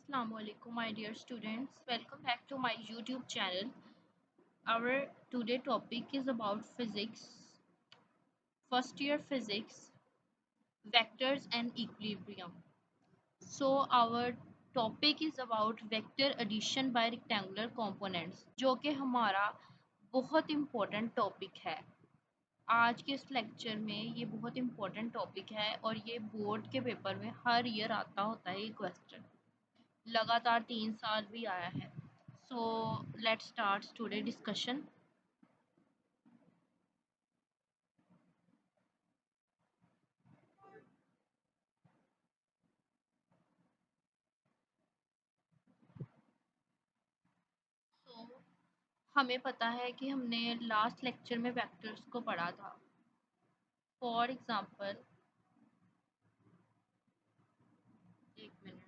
Assalamualaikum my dear students, welcome back to my YouTube channel. Our today topic is about physics, first year physics, vectors and equilibrium. So our topic is about vector addition by rectangular components, जो कि हमारा बहुत important topic है। आज के इस lecture में ये बहुत इम्पोर्टेंट टॉपिक है और ये बोर्ड के पेपर में हर ईयर आता होता है ये क्वेश्चन, लगातार 3 साल भी आया है। So let's start today discussion. So हमें पता है कि हमने लास्ट लेक्चर में वेक्टर्स को पढ़ा था। फॉर एग्जांपल, एक मिनट,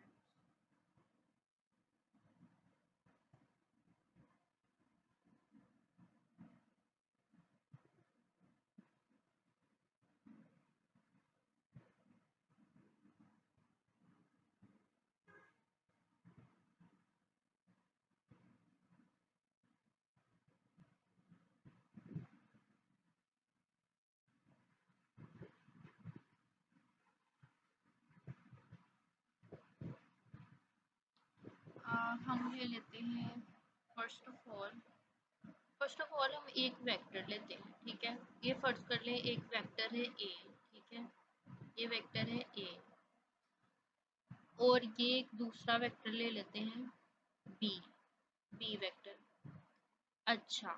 हम ले लेते हैं। फर्स्ट ऑफ ऑल हम एक वेक्टर लेते हैं, ठीक है। ये फर्ज कर लें एक वेक्टर है ए, ठीक है। ये वेक्टर है ए और ये एक दूसरा वेक्टर ले लेते हैं बी, बी वेक्टर। अच्छा,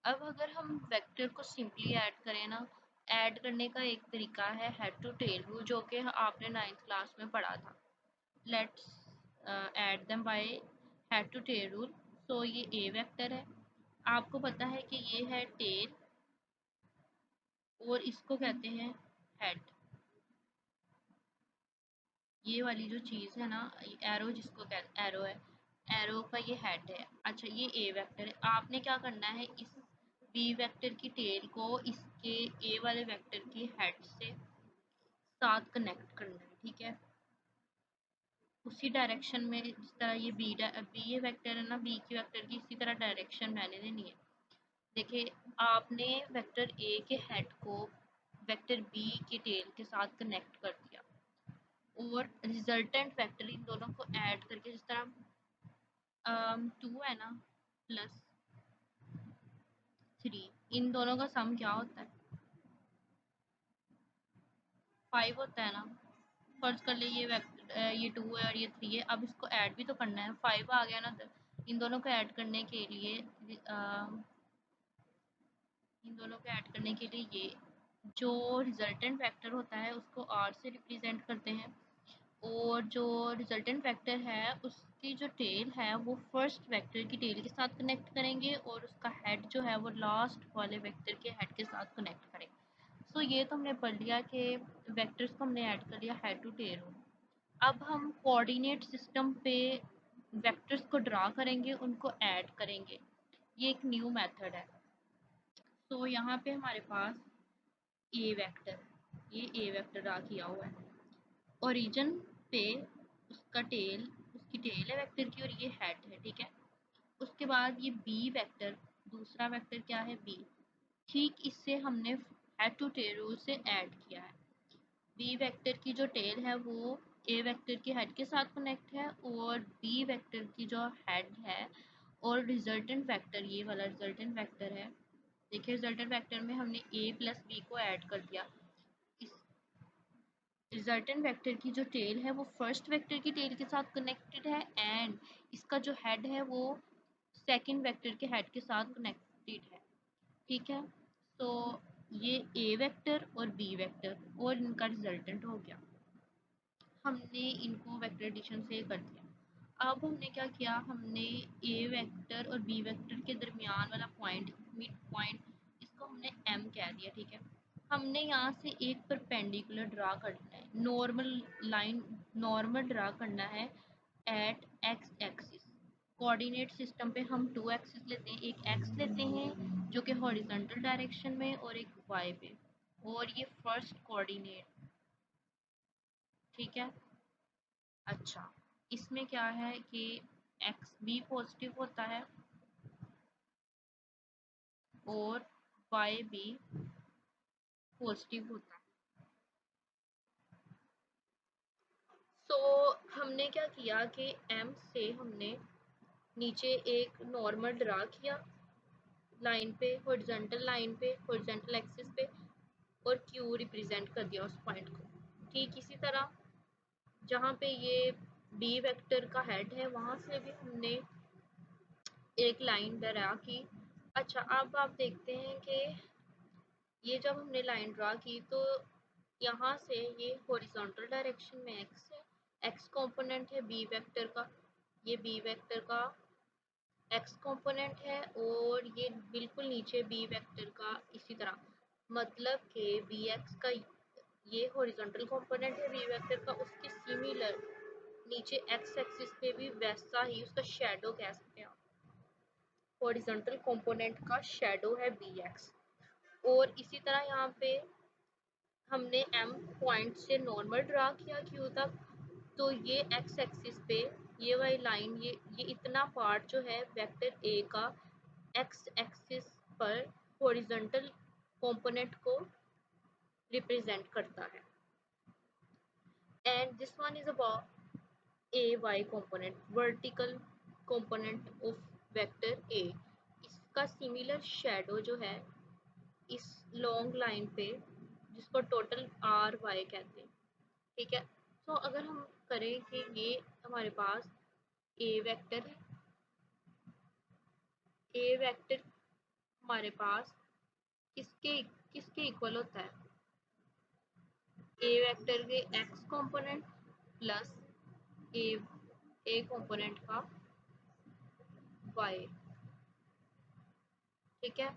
अब अगर हम वेक्टर को सिंपली ऐड करें ना, ऐड करने का एक तरीका है हेड टू टेल रूल, जो कि आपने 9th क्लास में पढ़ा था। Let's add them by head to tail rule. So ये ए वेक्टर है, आपको पता है कि ये है टेल और इसको कहते हैं हेड। ये वाली जो चीज़ है ना, एरो जिसको कहते एरो है, एरो का ये हेड है। अच्छा, ये ए वेक्टर है। आपने क्या करना है, इस बी वेक्टर की टेल को इसके ए वाले वेक्टर की हेड से साथ कनेक्ट करना है, ठीक है। उसी डायरेक्शन में, जिस तरह ये बी ये वेक्टर है ना, बी की वेक्टर की इसी तरह डायरेक्शन मैंने देनी है। देखिए, आपने वेक्टर ए के हेड को वेक्टर बी की टेल के साथ कनेक्ट कर दिया और रिजल्टेंट वेक्टर इन दोनों को ऐड करके, जिस तरह 2 है ना प्लस 3, इन दोनों का सम क्या होता है? 5 होता है ना। फर्ज कर ले ये वेक्टर, ये 2 है और ये 3 है। अब इसको ऐड भी तो करना है, 5 आ गया ना। इन दोनों को ऐड करने के लिए इन दोनों को ऐड करने के लिए ये जो रिजल्टेंट वेक्टर होता है उसको r से रिप्रेजेंट करते हैं और जो रिजल्टेंट वेक्टर है उसकी जो टेल है वो फर्स्ट वेक्टर की टेल के साथ कनेक्ट करेंगे और उसका हेड जो है वो लास्ट वाले वेक्टर के हेड के साथ कनेक्ट करेंगे। सो ये तो हमने पढ़ लिया कि वेक्टर्स को हमने ऐड कर लिया हेड टू टेल। अब हम कोऑर्डिनेट सिस्टम पे वेक्टर्स को ड्रा करेंगे, उनको ऐड करेंगे। ये एक न्यू मेथड है। तो यहाँ पे हमारे पास ए वेक्टर, ये ए वेक्टर ड्रा किया हुआ है। ओरिजिन पे उसका टेल, उसकी टेल है वेक्टर की और ये हेड है, ठीक है। उसके बाद ये बी वेक्टर, दूसरा वेक्टर क्या है बी, ठीक इससे हमने हेड टू टेल रूल से ऐड किया है। बी वेक्टर की जो टेल है वो ए वेक्टर के हेड के साथ कनेक्ट है और बी वेक्टर की जो हेड है और रिजल्टेंट वेक्टर, ये वाला रिजल्टेंट वेक्टर है। देखिए, रिजल्टेंट वेक्टर में हमने ए प्लस बी को ऐड कर दिया। इस रिजल्टेंट वेक्टर की जो टेल है वो फर्स्ट वेक्टर की टेल के साथ कनेक्टेड है एंड इसका जो हेड है वो सेकंड वेक्टर के हेड के साथ कनेक्टेड है, ठीक है। तो ये ए वेक्टर और बी वेक्टर और इनका रिजल्टेंट हो गया। हमने इनको वेक्टर एडिशन से कर दिया। अब हमने क्या किया, हमने ए वेक्टर और बी वेक्टर के दरमियान वाला पॉइंट, मिड पॉइंट, इसको हमने एम कह दिया, ठीक है। हमने यहाँ से एक परपेंडिकुलर ड्रा करना है, नॉर्मल लाइन, नॉर्मल ड्रा करना है एट एक्स एक्सिस। कोऑर्डिनेट सिस्टम पे हम 2 एक्सिस लेते हैं, एक एक्स लेते हैं जो कि हॉरिजॉन्टल डायरेक्शन में और एक वाई पे, और ये फर्स्ट कोऑर्डिनेट, ठीक है। अच्छा, इसमें क्या है कि एक्स भी पॉजिटिव होता है और वाई भी पॉजिटिव होता है। तो हमने क्या किया कि एम से हमने नीचे एक नॉर्मल ड्रा किया लाइन पे, हॉरिजॉन्टल लाइन पे, हॉरिजॉन्टल एक्सिस पे, और क्यू रिप्रेजेंट कर दिया उस पॉइंट को। ठीक इसी तरह जहाँ पे ये बी वेक्टर का हेड है वहां से भी हमने एक लाइन ड्रा की। अच्छा, अब आप देखते हैं कि ये जब हमने लाइन ड्रा की तो यहाँ से ये हॉरिजॉन्टल डायरेक्शन में एक्स है, एक्स कंपोनेंट है बी वेक्टर का, ये बी वेक्टर का एक्स कंपोनेंट है, और ये बिल्कुल नीचे बी वेक्टर का इसी तरह, मतलब कि बी एक्स का ये हॉरिजॉन्टल कंपोनेंट है बी वेक्टर का, उसके सिमिलर नीचे एक्स एक्सिस पे भी वैसा ही उसका शेडो कह सकते हैं आप, हॉरिजॉन्टल कंपोनेंट का शेडो है बी एक्स। और इसी तरह यहाँ पे हमने एम पॉइंट से नॉर्मल ड्रा किया क्यू तक, तो ये एक्स एक्सिस पे ये वाली लाइन, ये इतना पार्ट जो है वेक्टर ए का एक्स एक्सिस पर हॉरिजॉन्टल कंपोनेंट को रिप्रेजेंट करता है। And this one is about a Y component, vertical component of vector A. इसका सिमिलर शेडो जो है इस लॉन्ग लाइन पे, जिसको टोटल आर वाई कहते हैं, ठीक है। तो अगर हम करें कि ये हमारे पास ए वेक्टर है, ए वेक्टर हमारे पास किसके किसके इक्वल होता है, ए वेक्टर के एक्स कंपोनेंट प्लस ए ए कंपोनेंट का वाई, ठीक है।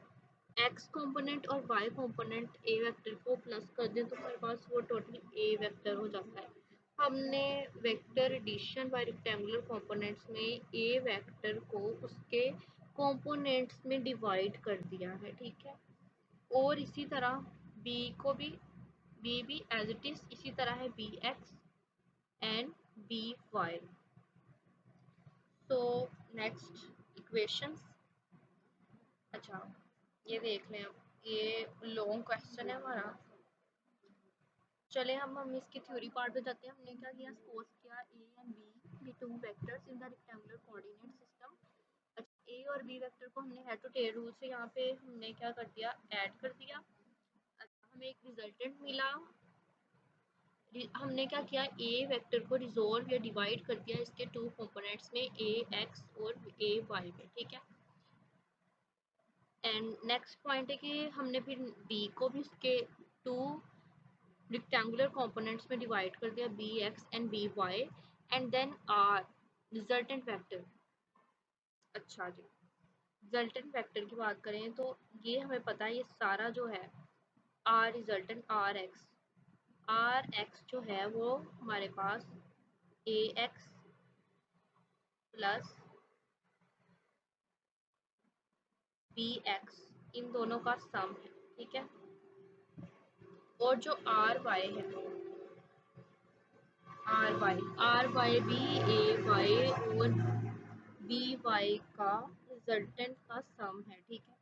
एक्स कंपोनेंट और वाई कंपोनेंट ए वेक्टर को प्लस कर दें तो हमारे पास वो टोटल ए वेक्टर हो जाता है। हमने vector addition by rectangular components में ए वेक्टर को उसके कंपोनेंट्स में डिवाइड कर दिया है, ठीक है। और इसी तरह बी को भी, बी भी एज इट इज इसी तरह है, B X and B Y. तो नेक्स्ट इक्वेशंस, अच्छा ये देख लें, अब ये लॉन्ग क्वेश्चन है हमारा। चले हम इसकी थ्योरी पार्ट पे जाते हैं। हमने क्या किया, सपोज किया ए एंड बी, ये two vectors in the rectangular coordinate system. अच्छा, ए और बी वेक्टर को हमने हेड टू टेल रूल से यहाँ पे हमने क्या कर दिया, ऐड कर दिया। अच्छा, हमें एक रिजल्टेंट मिला। हमने क्या किया, ए वेक्टर को रिजोल्व या डिवाइड कर दिया इसके टू कंपोनेंट्स में, ए एक्स और ए वाई में, ठीक है। एंड नेक्स्ट पॉइंट है कि हमने फिर बी को भी उसके टू रेक्टेंगुलर कंपोनेंट्स में डिवाइड कर दिया, B X and B Y, and then R resultant vector. अच्छा जी, रिजल्टेंट वेक्टर की बात करें तो ये हमें पता है, ये सारा जो है आर रिजल्टेंट आर एक्स जो है वो हमारे पास ए एक्स प्लस बी एक्स, इन दोनों का सम है, ठीक है। और जो आर वाई है, आर वाई भी ए वाई और बी वाई का रिजल्टेंट का सम है, ठीक है।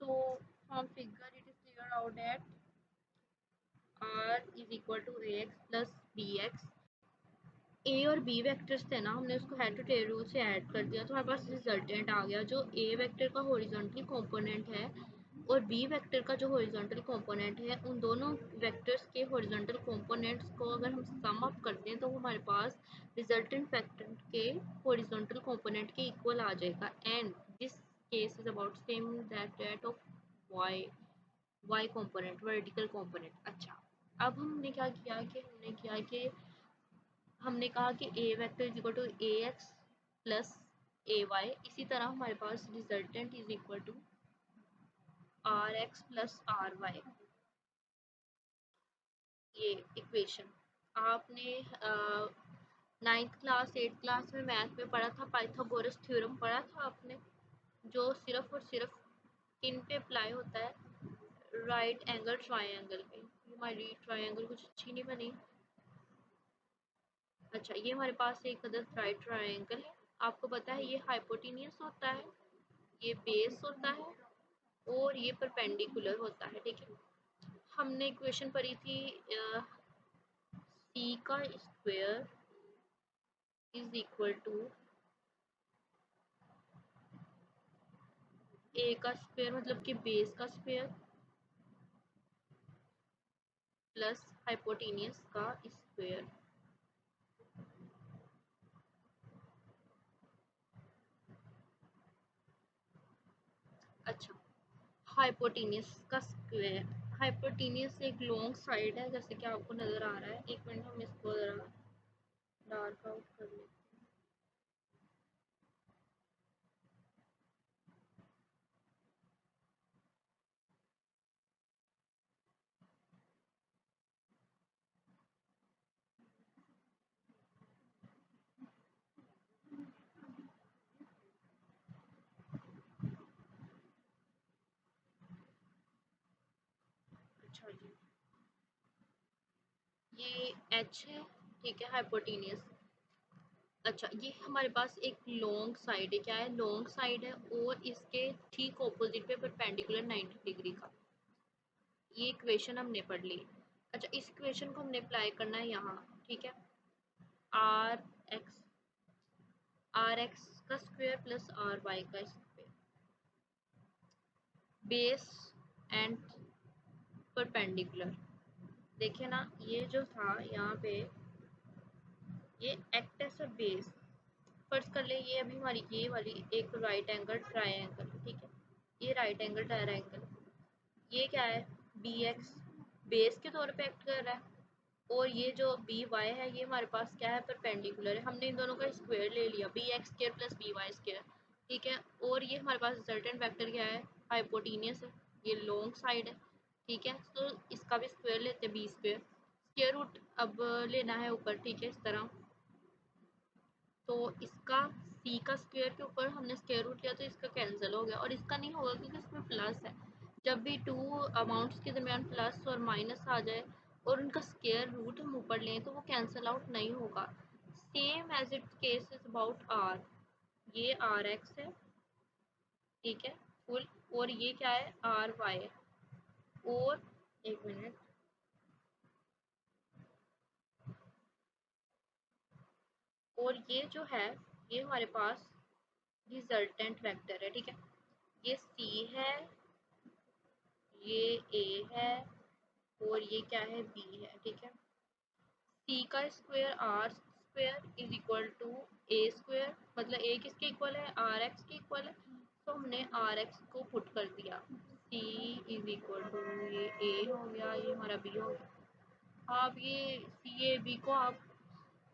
So from figure it is clear out that r is equal to ax plus bx। ए और बी वेक्टर्स थे ना, हमने उसको हेड टू टेल रूल से ऐड कर दिया तो हमारे पास रिजल्टेंट आ गया, जो ए वेक्टर का हॉरिजॉन्टल कंपोनेंट है और बी वेक्टर का जो हॉरिजॉन्टल कंपोनेंट है, उन दोनों वेक्टर्स के हॉरिजॉन्टल कंपोनेंट्स को अगर हम सम अप करते हैं तो हमारे पास रिजल्टेंट वेक्टर के हॉरिजॉन्टल कंपोनेंट के इक्वल आ जाएगा। And this case is about same that of Y, Y component, vertical component. अच्छा, अब हमने क्या किया कि हमने कहा कि A vector is equal to A X plus A Y, इसी तरह हमारे पास resultant is equal to R X plus R Y. ये इक्वेशन आपने नाइन्थ क्लास एट्थ क्लास में मैथ में पढ़ा था, पाइथागोरस थ्योरम पढ़ा था आपने, जो सिर्फ और सिर्फ किन पे अप्लाई होता है, राइट एंगल ट्राइंगल पे। हमारी ट्राइंगल कुछ अच्छी नहीं बनी, अच्छा, ये हमारे पास एक अदर राइट ट्रायंगल है। आपको पता है ये हाइपोटेन्यूज होता है, ये बेस होता है और ये परपेंडिकुलर होता है, ठीक है। हमने इक्वेशन पढ़ी थी सी का स्क्वायर इज इक्वल टू ए का स्क्वायर मतलब कि बेस का स्क्वायर प्लस हाइपोटेन्यूज का स्क्वायर। अच्छा, हाइपोटेन्यूज का स्क्वायर, हाइपोटेन्यूज एक लॉन्ग साइड है जैसे कि आपको नजर आ रहा है। एक मिनट हम इसको जरा डार्क आउट कर लेते हैं। अच्छा जी, ये एच है, ठीक है, हाइपोटेन्यूज। अच्छा, ये हमारे पास एक लॉन्ग साइड है, क्या है, लॉन्ग साइड है और इसके ठीक ऑपोजिट पे परपेंडिकुलर 90 डिग्री का। ये इक्वेशन हमने पढ़ ली। अच्छा, इस इक्वेशन को हमने अप्लाई करना है यहाँ, ठीक है। आर एक्स, आर एक्स का स्क्वायर प्लस आर वाई का स्क्वायर, बेस एंड परपेंडिकुलर। देखिए ना, ये जो था यहाँ पे ये एक्ट एज अ बेस। फर्ज कर ले ये अभी हमारी ये वाली एक राइट एंगल ट्रायंगल, ठीक है, ये राइट एंगल ट्रायंगल, ये क्या है, बी एक्स बेस के तौर पे एक्ट कर रहा है और ये जो बी वाई है ये हमारे पास क्या है, परपेंडिकुलर है। हमने इन दोनों का स्क्वायर ले लिया, B X square plus B Y square, ठीक है। और ये हमारे पास रिजल्टेंट वेक्टर क्या है, हाइपोटेनियस है, ये लॉन्ग साइड है, ठीक है। तो इसका भी स्क्वायर लेते हैं, बी स्क्वायर, स्क्वायर रूट अब लेना है ऊपर, ठीक है, इस तरह। तो इसका सी का स्क्वायर के ऊपर हमने स्क्वायर रूट लिया तो इसका कैंसिल हो गया और इसका नहीं होगा क्योंकि इसमें प्लस है। जब भी टू अमाउंट्स के दरमियान प्लस और माइनस आ जाए और उनका स्क्वायर रूट हम ऊपर लें तो वो कैंसिल आउट नहीं होगा। Same as it case is about R, ये आर एक्स है, ठीक है, फुल, और ये क्या है, आर वाई। और एक मिनट, और ये जो है ये हमारे पास रिजल्टेंट वेक्टर है, ठीक है। ये सी है, ये ए है और ये क्या है, बी है, ठीक है। सी का square R square is equal to A square, मतलब ए किसके इक्वल है, आर एक्स के इक्वल है। तो हमने आर एक्स को पुट कर दिया, सी इज इक्वल टू, ये ए हो गया, ये हमारा बी हो गया। आप ये सी ए बी को आप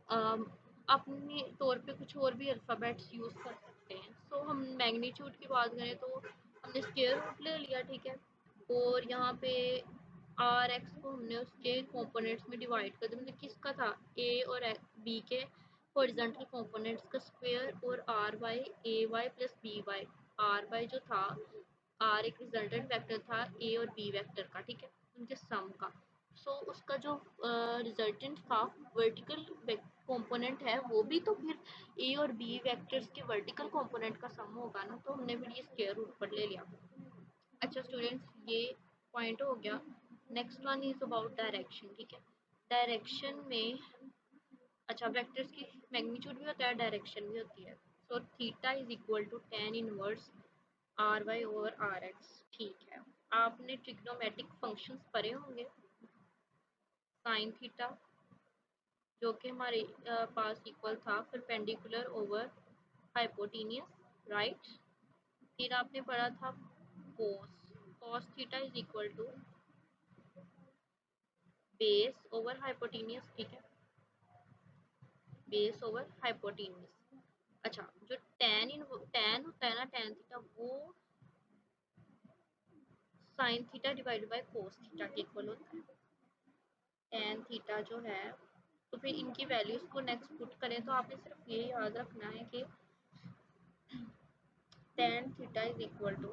अम, अपने तौर पे कुछ और भी अल्फ़ाबेट्स यूज़ कर सकते हैं। सो हम मैग्नीट्यूड की बात करें तो हमने स्क्वायर रूट ले लिया, ठीक है, और यहाँ पे आर एक्स को हमने उसके कंपोनेंट्स में डिवाइड कर दिया, मतलब किसका था, ए और बी के हॉरिजॉन्टल कंपोनेंट्स का स्क्वायर, और R Y, A Y plus B Y. R Y जो था, आर एक रिजल्टेंट वेक्टर था ए और बी वेक्टर का, ठीक है, उनके सम का। सो उसका जो रिजल्टेंट था वर्टिकल कंपोनेंट है वो भी तो फिर ए और बी वेक्टर्स के वर्टिकल कंपोनेंट का सम होगा ना, तो हमने फिर ये स्क्वायर रूट पर ले लिया। अच्छा स्टूडेंट्स, ये पॉइंट हो गया। Next one is about direction, ठीक है। डायरेक्शन में अच्छा, वेक्टर्स की मैग्नीट्यूड भी होता है, डायरेक्शन भी होती है। So theta is equal to tan inverse R Y over R X, ठीक है। आपने ट्रिग्नोमेट्रिक फंक्शंस पढ़े होंगे, साइन थीटा जो कि हमारे पास इक्वल था परपेंडिकुलर ओवर हाइपोटेनियस, राइट। फिर आपने पढ़ा था cos, cos theta is equal to base over hypotenuse, ठीक है, बेस ओवर हाइपोटेनियस। अच्छा, जो टैन होता है ना, टैन थीटा वो sine theta divided by cos theta के इक्वल होता है, टैन थीटा जो है। तो फिर इनकी वैल्यूज को नेक्स्ट पुट करें तो आपने सिर्फ ये याद रखना है कि tan theta is equal to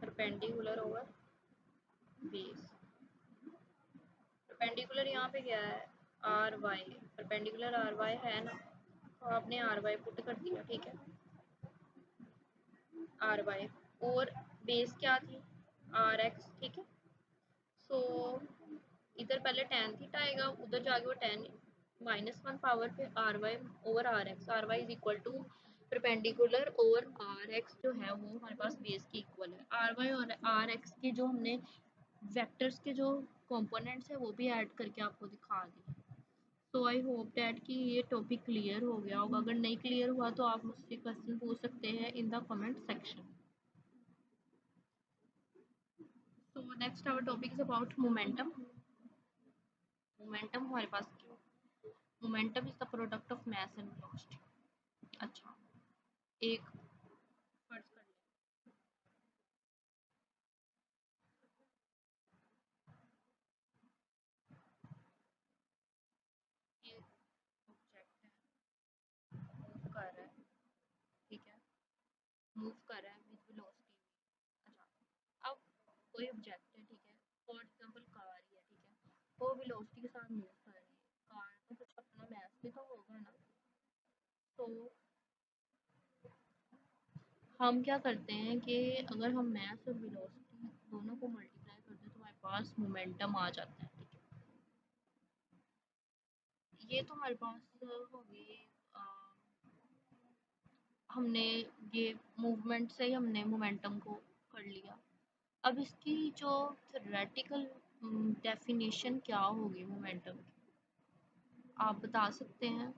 perpendicular over base. Perpendicular यहाँ पे क्या है, R Y, perpendicular R Y है ना, तो आपने आर वाई पुट कर दिया, ठीक है, आर वाई, और बेस क्या थी, आर एक्स, ठीक है। सो इधर पहले टेन थीटा आएगा, उधर जाके वो टेन -1 पावर पे R Y over R Y is equal to perpendicular और आर एक्स जो है वो हमारे पास बेस के इक्वल है। आर वाई और आर एक्स के जो हमने वेक्टर्स के जो कंपोनेंट्स है वो भी ऐड करके आपको दिखा दिए। सो आई होप डैट कि ये टॉपिक क्लियर हो गया होगा। अगर नहीं क्लियर हुआ तो आप मुझसे क्वेश्चन पूछ सकते हैं in the comment section. So next our topic is about momentum. Momentum हमारे पास क्यों, momentum is the product of mass and velocity. अच्छा, एक फर्ज कर लें, ये ऑब्जेक्ट है, मूव कर रहा है, ठीक है, मूव कर रहा है विद वेलोसिटी। अच्छा, अब कोई ऑब्जेक्ट है, ठीक है, फॉर एग्जांपल कार ही है, ठीक है, वो वेलोसिटी के साथ मूव कर रही है, कार का कुछ अपना मास भी तो होगा ना। तो हम क्या करते हैं कि अगर हम मास और वेलोसिटी दोनों को मल्टीप्लाई करते हैं तो हमारे पास मोमेंटम आ जाता है, ठीक है। ये तो हमारे पास होगी, हमने ये मूवमेंट से ही हमने मोमेंटम को कर लिया। अब इसकी जो थ्योरेटिकल डेफिनेशन क्या होगी मोमेंटम की, आप बता सकते हैं?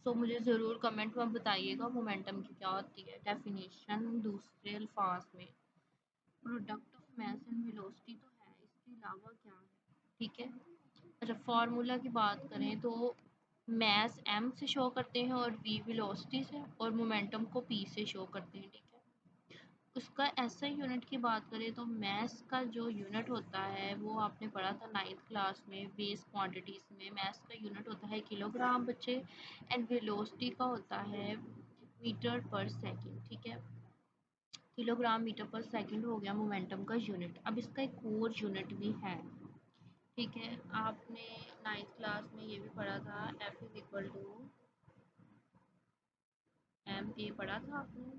सो मुझे ज़रूर कमेंट में बताइएगा मोमेंटम की क्या होती है डेफिनेशन दूसरे अल्फाज में। Product of mass and velocity तो है, इसके अलावा क्या है, ठीक है। अच्छा, फार्मूला की बात करें तो मास m से शो करते हैं और v वेलोसिटी से, और मोमेंटम को p से शो करते हैं, ठीक है। उसका ऐसा यूनिट की बात करें तो मास का जो यूनिट होता है वो आपने पढ़ा था 9th क्लास में बेस क्वांटिटीज़ में। मास का यूनिट होता है किलोग्राम बच्चे, एंड वेलोसिटी का होता है मीटर पर सेकंड, ठीक है। किलोग्राम मीटर पर सेकंड हो गया मोमेंटम का यूनिट। अब इसका एक और यूनिट भी है, ठीक है, आपने 9th क्लास में ये भी पढ़ा था, F is equal to M A पढ़ा था आपने।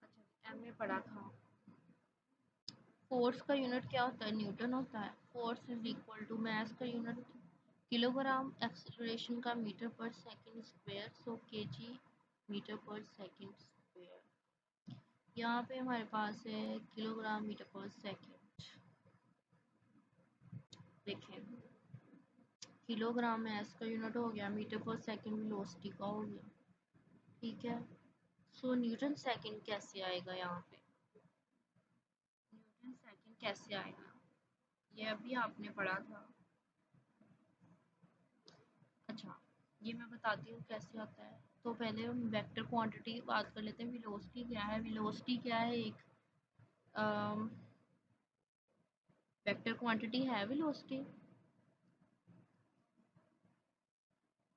अच्छा, एम ए पढ़ा था। फोर्स का यूनिट क्या होता है, न्यूटन होता है। Force is equal to mass का यूनिट किलोग्राम, एक्सेलरेशन का metre per second square, so KG metre per second square. यहाँ पे हमारे पास है किलोग्राम मीटर पर सेकंड। देखें, किलोग्राम मास का यूनिट हो गया, मीटर पर सेकंड वेलोसिटी का हो गया, ठीक है। सो न्यूटन सेकंड कैसे आएगा यहाँ पे, न्यूटन सेकंड कैसे आएगा, ये अभी आपने पढ़ा था। अच्छा, ये मैं बताती हूँ कैसे आता है। तो पहले हम वेक्टर क्वांटिटी की बात कर लेते हैं। वेलोसिटी क्या है, वेलोसिटी क्या है, एक वेक्टर क्वांटिटी है वेलोसिटी।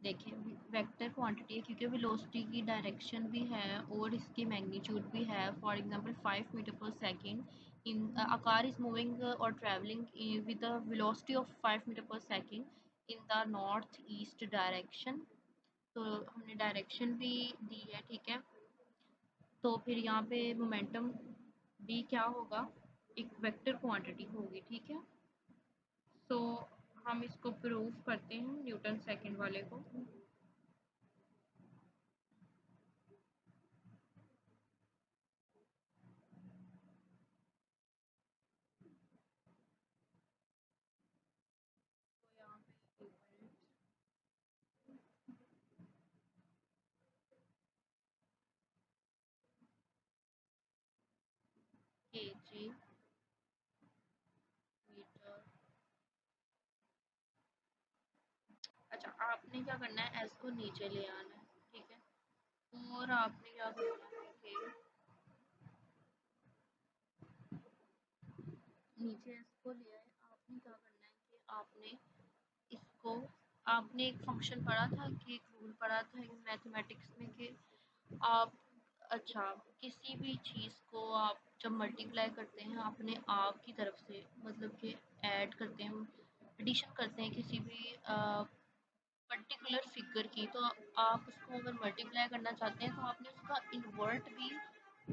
देखिए, वेक्टर क्वांटिटी है क्योंकि वेलोसिटी की डायरेक्शन भी है और इसकी मैग्नीट्यूड भी है। For example 5 metre per second in a car is moving और travelling with the velocity of 5 metre per second in the north east direction. तो हमने डायरेक्शन भी दी है, ठीक है। तो फिर यहाँ पे मोमेंटम भी क्या होगा, एक वेक्टर क्वांटिटी होगी, ठीक है। तो हम इसको प्रूव करते हैं न्यूटन सेकंड वाले को। तो यहाँ पे केजी मीटर। अच्छा, आपने क्या करना है, एस को नीचे ले आना है, ठीक है। और आपने क्या करना है कि नीचे एस को ले आए, आपने क्या करना है कि आपने इसको, आपने एक फंक्शन पढ़ा था कि एक रूल पढ़ा था मैथमेटिक्स में कि आप अच्छा, किसी भी चीज़ को आप जब मल्टीप्लाई करते हैं अपने आप की तरफ से, मतलब कि ऐड करते हैं, एडिशन करते हैं किसी भी पर्टिकुलर फिगर की, तो आप उसको अगर मल्टीप्लाई करना चाहते हैं तो आपने उसका इन्वर्ट भी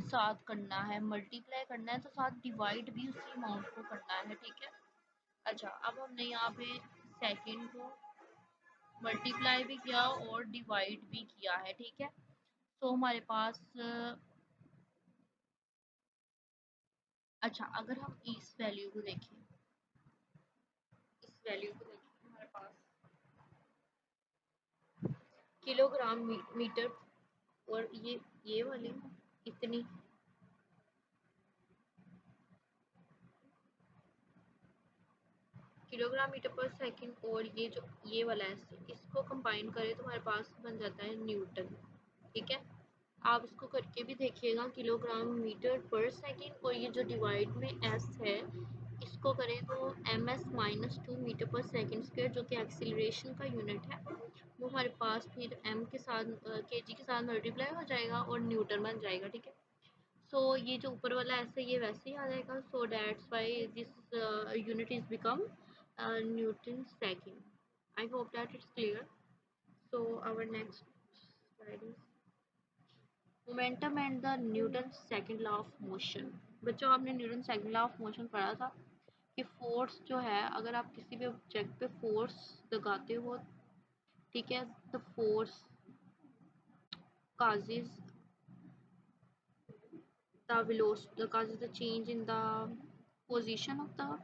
साथ करना है, मल्टीप्लाई करना है तो साथ डिवाइड भी उसी अमाउंट को करना है, ठीक है। अच्छा, अब हमने यहाँ पे सेकंड को मल्टीप्लाई भी किया और डिवाइड भी किया है, ठीक है। तो हमारे पास अच्छा, अगर हम इस वैल्यू को देखें, इस वैल्यू को देखें हमारे पास किलोग्राम मीटर, और ये वाली इतनी किलोग्राम मीटर पर सेकंड, और ये जो ये वाला है, इसको कंबाइन करें तो हमारे पास बन जाता है न्यूटन, ठीक है। आप इसको करके भी देखिएगा, किलोग्राम मीटर पर सेकंड, और ये जो डिवाइड में एस है इसको करें तो M S minus 2 metre per second square, जो कि एक्सीलरेशन का यूनिट है, वो हमारे पास फिर एम के साथ केजी के साथ मल्टीप्लाई हो जाएगा और न्यूटन बन जाएगा, ठीक है। सो ये जो ऊपर वाला ऐसे ये वैसे ही आ जाएगा, so that's why this unit is become newton second. I hope that it's clear. So our next slide is momentum and the Newton second law of motion. बच्चों, आपने Newton second law of motion पढ़ा था कि force जो है, अगर आप किसी भी ऑब्जेक्ट पे फोर्स लगाते हो, ठीक है, the force causes the velocity causes the change in the position of the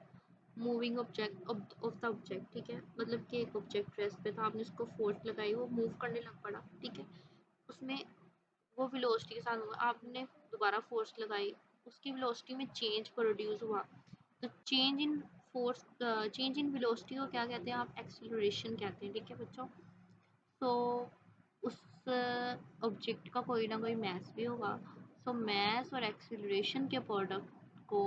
moving object of the object, ठीक है। मतलब कि एक ऑब्जेक्ट रेस्ट पे था, आपने उसको फोर्स लगाई, वो मूव करने लग पड़ा, ठीक है। उसमें वो वेलोसिटी के साथ हुआ, आपने दोबारा फोर्स लगाई, उसकी वेलोसिटी में चेंज प्रोड्यूस हुआ, तो change in force change in velocity को क्या कहते हैं, आप एक्सीलरेशन कहते हैं, ठीक है बच्चों। तो उस ऑब्जेक्ट का कोई ना कोई मैस भी होगा, सो मैस और एक्सीलरेशन के प्रोडक्ट को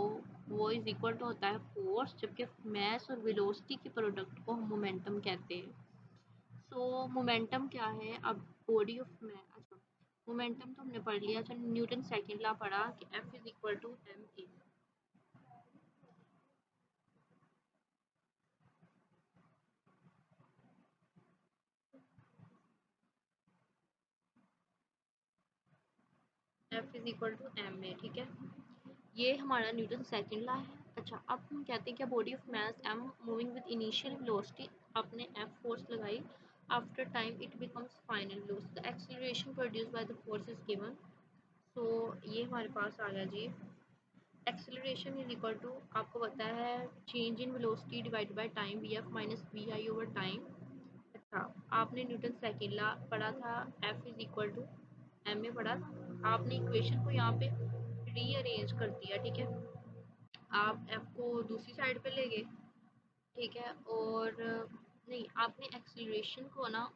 वो इज इक्वल टू होता है फोर्स, जबकि मैस और वेलोसिटी के प्रोडक्ट को हम मोमेंटम कहते हैं। सो मोमेंटम क्या है, अब बॉडी ऑफ मैस, अच्छा मोमेंटम तो हमने पढ़ लिया। अच्छा, न्यूटन सेकंड लॉ पढ़ा कि F is equal to M A. F is equal to M A, ठीक है। ये हमारा न्यूटन सेकंड लॉ है। अच्छा, अब हम कहते हैं कि body of mass m moving with initial velocity, आपने f फोर्स लगाई, after time it becomes final velocity, the acceleration produced by the force is given. So ये हमारे पास आ गया जी, एक्सीलरेशन इज इक्वल टू, आपको पता है, change in velocity divide by time, V F minus V I over time. अच्छा, आपने न्यूटन सेकंड लॉ पढ़ा था, f is equal to M में पढ़ा था, आपने इक्वेशन को यहाँ पे रीअरेंज कर दिया, ठीक है। आप f को दूसरी साइड पे ले गए, ठीक है, और नहीं, आपने एक्सीलरेशन को ना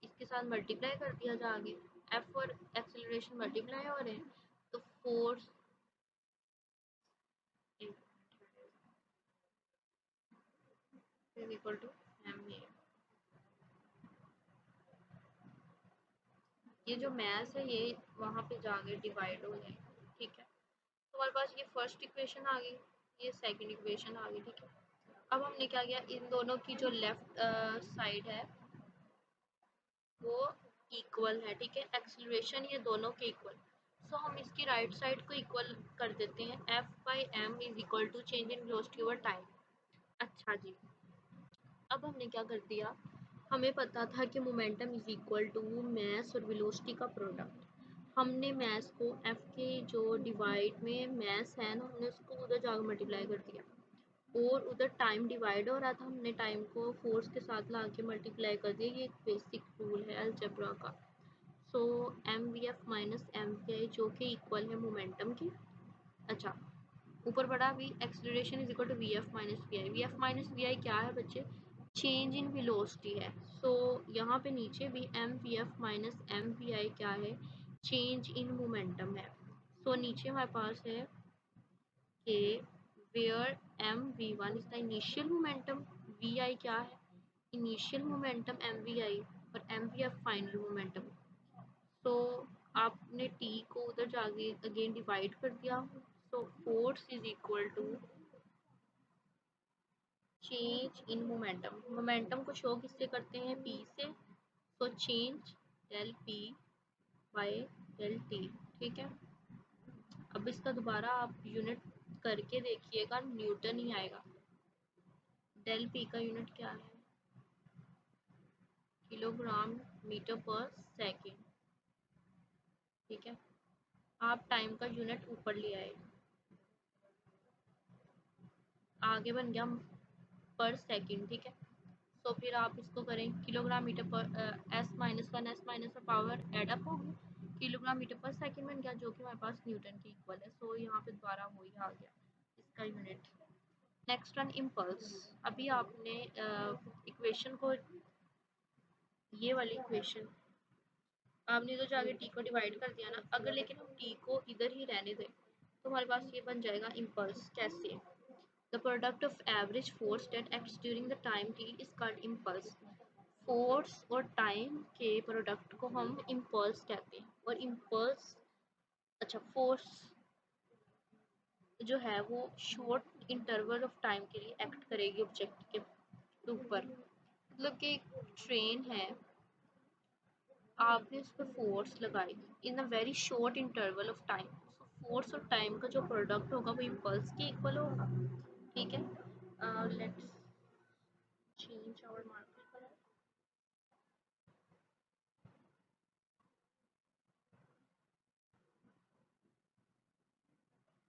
इसके साथ मल्टीप्लाई कर दिया जा आगे, f और एक्सीलरेशन मल्टीप्लाई हो रहे हैं, तो force is equal to M A. ये जो मैथ है ये वहाँ पे जाके डिवाइड हो जाएगा, ठीक है। तो हमारे पास ये फर्स्ट इक्वेशन आ गई, ये सेकंड इक्वेशन आ गई, ठीक है। अब हमने क्या किया, इन दोनों की जो लेफ्ट साइड है वो इक्वल है, ठीक है, एक्सीलरेशन ये दोनों के इक्वल, सो हम इसकी राइट साइड को इक्वल कर देते हैं, F by M is equal to change in velocity over time. अच्छा जी, अब हमने क्या कर दिया, हमें पता था कि momentum is equal to mass और वेलोसिटी का प्रोडक्ट, हमने मैस को एफ के जो डिवाइड में मैस है ना, हमने उसको उधर जाकर मल्टीप्लाई कर दिया, और उधर टाइम डिवाइड हो रहा था, हमने टाइम को फोर्स के साथ ला के मल्टीप्लाई कर दिया, ये एक बेसिक रूल है अलजेब्रा का। So M V F minus M V I जो कि इक्वल है मोमेंटम की। अच्छा, ऊपर पड़ा V acceleration is equal to V F minus V I, V F minus V I क्या है बच्चे, चेंज इन वेलोसिटी है। सो यहाँ पे नीचे भी M V F minus M V I क्या है, चेंज इन मोमेंटम है। सो नीचे हमारे पास है कि where M V one is the initial momentum, V I क्या है, initial momentum M V I, और M V F final momentum. तो आपने टी को उधर जाके अगेन डिवाइड कर दिया, so force is equal to change in momentum. Momentum को शो किससे करते हैं, पी से, so change del P by del T. ठीक है, अब इसका दोबारा आप यूनिट करके देखिएगा, न्यूटन ही आएगा। डेल पी का यूनिट क्या है, किलोग्राम मीटर पर सेकेंड। ठीक है, आप टाइम का यूनिट ऊपर ले आए, आगे बन गया पर सेकेंड। ठीक है, तो फिर आप इसको करें किलोग्राम मीटर पर S minus one, S minus one power add up होगी, किलोग्राम मीटर पर सेकेंड बन गया, जो कि हमारे पास न्यूटन के इक्वल है। सो यहाँ पे दोबारा वही आ गया इसका यूनिट। Next one impulse. अभी आपने इक्वेशन को, ये वाली इक्वेशन आपने तो जाके टी को डिवाइड कर दिया ना, अगर लेकिन हम टी को इधर ही रहने दें तो हमारे पास ये बन जाएगा इम्पल्स। कैसे, the product of average force that acts during the time T is called impulse. Force और टाइम के प्रोडक्ट को हम इम्पल्स कहते हैं। और इम्पल्स, अच्छा, फोर्स जो है वो शॉर्ट इंटरवल ऑफ टाइम के लिए एक्ट करेगी ऑब्जेक्ट के ऊपर। मतलब कि ट्रेन है, आपने उस पर फोर्स लगाई in a very short interval of time, force और टाइम का जो प्रोडक्ट होगा वो इम्पल्स के इक्वल होगा। ठीक है, let's change our marker colour.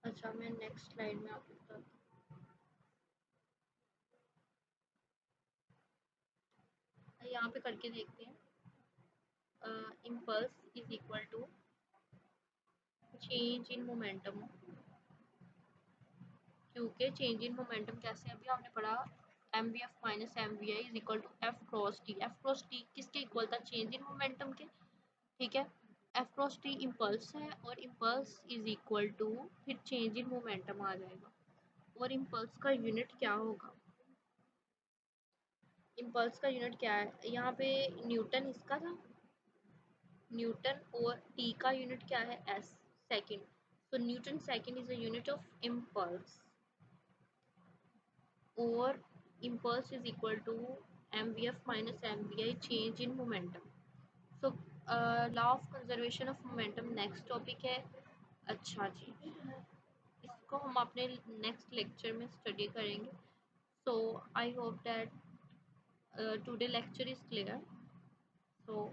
अच्छा, मैं नेक्स्ट स्लाइड में आपको बताती हूँ, यहाँ पे करके देखते हैं। Impulse is equal to change in momentum, क्योंकि चेंज इन मोमेंटम कैसे, अभी आपने पढ़ा M V F minus M V I is equal to F cross T. F cross T किसके इक्वल था, चेंज इन मोमेंटम के। ठीक है, एफ क्रॉस टी इम्पल्स है और इम्पल्स इज इक्वल टू फिर चेंज इन मोमेंटम आ जाएगा। और इम्पल्स का यूनिट क्या होगा, इम्पल्स का यूनिट क्या है, यहाँ पे न्यूटन इसका था, न्यूटन, और टी का यूनिट क्या है, S, second. so Newton second is a unit of impulse, और impulse is equal to mvf minus mvi change in momentum. so law of conservation of momentum next topic है। अच्छा जी, इसको हम अपने नेक्स्ट लेक्चर में study करेंगे। so I hope that today lecture is clear, so